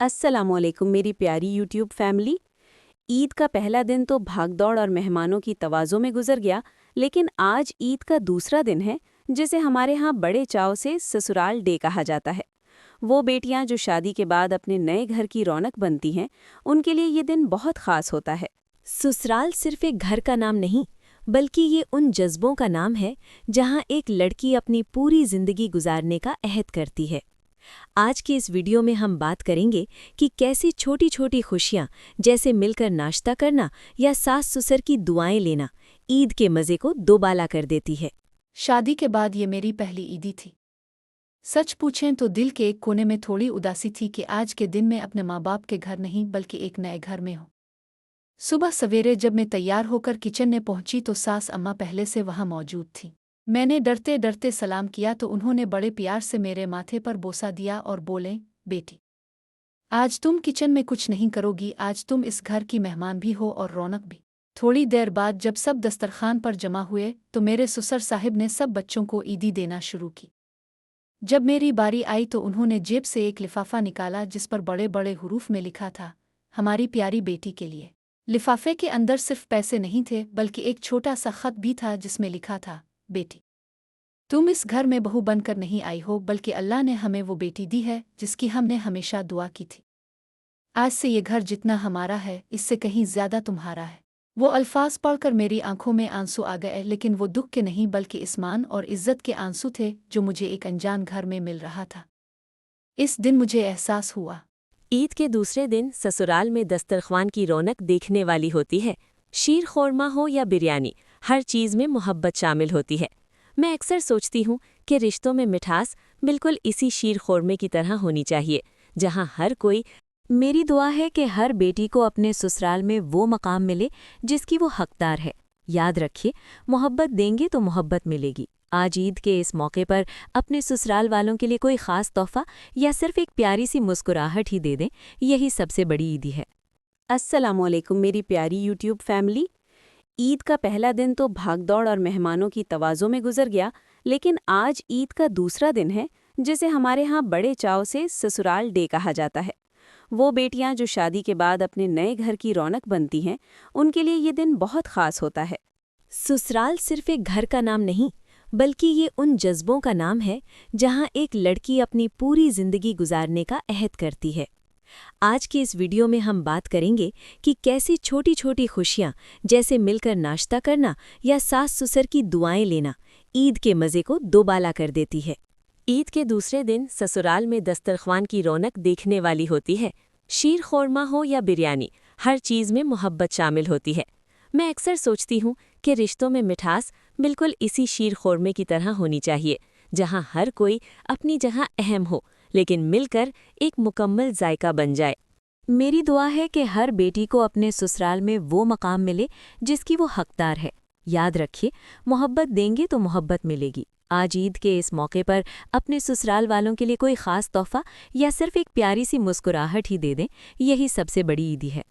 अस्सलामुअलैकुम मेरी प्यारी यूट्यूब फैमिली। ईद का पहला दिन तो भागदौड़ और मेहमानों की तवाज़ो में गुजर गया, लेकिन आज ईद का दूसरा दिन है जिसे हमारे यहाँ बड़े चाव से ससुराल डे कहा जाता है। वो बेटियाँ जो शादी के बाद अपने नए घर की रौनक बनती हैं, उनके लिए ये दिन बहुत ख़ास होता है। ससुराल सिर्फ एक घर का नाम नहीं, बल्कि ये उन जज्बों का नाम है जहाँ एक लड़की अपनी पूरी जिंदगी गुजारने का अहद करती है। आज के इस वीडियो में हम बात करेंगे कि कैसी छोटी छोटी खुशियाँ जैसे मिलकर नाश्ता करना या सास ससुर की दुआएं लेना ईद के मज़े को दोबाला कर देती है। शादी के बाद ये मेरी पहली ईदी थी। सच पूछें तो दिल के एक कोने में थोड़ी उदासी थी कि आज के दिन मैं अपने माँ बाप के घर नहीं बल्कि एक नए घर में हूँ। सुबह सवेरे जब मैं तैयार होकर किचन में पहुंची तो सास अम्मा पहले से वहाँ मौजूद थी। मैंने डरते डरते सलाम किया तो उन्होंने बड़े प्यार से मेरे माथे पर बोसा दिया और बोले, बेटी, आज तुम किचन में कुछ नहीं करोगी, आज तुम इस घर की मेहमान भी हो और रौनक भी। थोड़ी देर बाद जब सब दस्तरखान पर जमा हुए तो मेरे ससुर साहिब ने सब बच्चों को ईदी देना शुरू की। जब मेरी बारी आई तो उन्होंने जेब से एक लिफाफा निकाला जिस पर बड़े बड़े हुरूफ में लिखा था, हमारी प्यारी बेटी के लिए। लिफाफे के अंदर सिर्फ पैसे नहीं थे बल्कि एक छोटा सा खत भी था जिसमें लिखा था, बेटी, तुम इस घर में बहू बनकर नहीं आई हो बल्कि अल्लाह ने हमें वो बेटी दी है जिसकी हमने हमेशा दुआ की थी। आज से ये घर जितना हमारा है इससे कहीं ज्यादा तुम्हारा है। वो अल्फाज पढ़कर मेरी आंखों में आंसू आ गए, लेकिन वो दुख के नहीं बल्कि इस्मान और इज्जत के आंसू थे जो मुझे एक अनजान घर में मिल रहा था। इस दिन मुझे एहसास हुआ, ईद के दूसरे दिन ससुराल में दस्तरख्वान की रौनक देखने वाली होती है। शीर खोरमा हो या बिरयानी, हर चीज़ में मोहब्बत शामिल होती है। मैं अक्सर सोचती हूँ कि रिश्तों में मिठास बिल्कुल इसी शीर खोरमे की तरह होनी चाहिए, जहाँ हर कोई। मेरी दुआ है कि हर बेटी को अपने ससुराल में वो मकाम मिले जिसकी वो हकदार है। याद रखिए, मोहब्बत देंगे तो मोहब्बत मिलेगी। आज ईद के इस मौके पर अपने ससुराल वालों के लिए कोई ख़ास तोहफ़ा या सिर्फ एक प्यारी सी मुस्कुराहट ही दे दें, यही सबसे बड़ी ईदी है। अस्सलामुअलैकुम मेरी प्यारी यूट्यूब फैमिली। ईद का पहला दिन तो भागदौड़ और मेहमानों की तवाज़ो में गुजर गया, लेकिन आज ईद का दूसरा दिन है जिसे हमारे यहाँ बड़े चाव से ससुराल डे कहा जाता है। वो बेटियाँ जो शादी के बाद अपने नए घर की रौनक बनती हैं, उनके लिए ये दिन बहुत ख़ास होता है। ससुराल सिर्फ एक घर का नाम नहीं, बल्कि ये उन जज्बों का नाम है जहाँ एक लड़की अपनी पूरी जिंदगी गुजारने का अहद करती है। आज के इस वीडियो में हम बात करेंगे कि कैसी छोटी छोटी खुशियाँ जैसे मिलकर नाश्ता करना या सास ससुर की दुआएं लेना ईद के मज़े को दोबाला कर देती है। ईद के दूसरे दिन ससुराल में दस्तरख्वान की रौनक देखने वाली होती है। शीर खोरमा हो या बिरयानी, हर चीज़ में मोहब्बत शामिल होती है। मैं अक्सर सोचती हूँ कि रिश्तों में मिठास बिल्कुल इसी शीर खोरमे की तरह होनी चाहिए, जहाँ हर कोई अपनी जगह अहम हो लेकिन मिलकर एक मुकम्मल जायका बन जाए। मेरी दुआ है कि हर बेटी को अपने ससुराल में वो मकाम मिले जिसकी वो हकदार है। याद रखिए, मोहब्बत देंगे तो मोहब्बत मिलेगी। आज ईद के इस मौके पर अपने ससुराल वालों के लिए कोई ख़ास तोहफ़ा या सिर्फ एक प्यारी सी मुस्कुराहट ही दे दें, यही सबसे बड़ी ईदी है।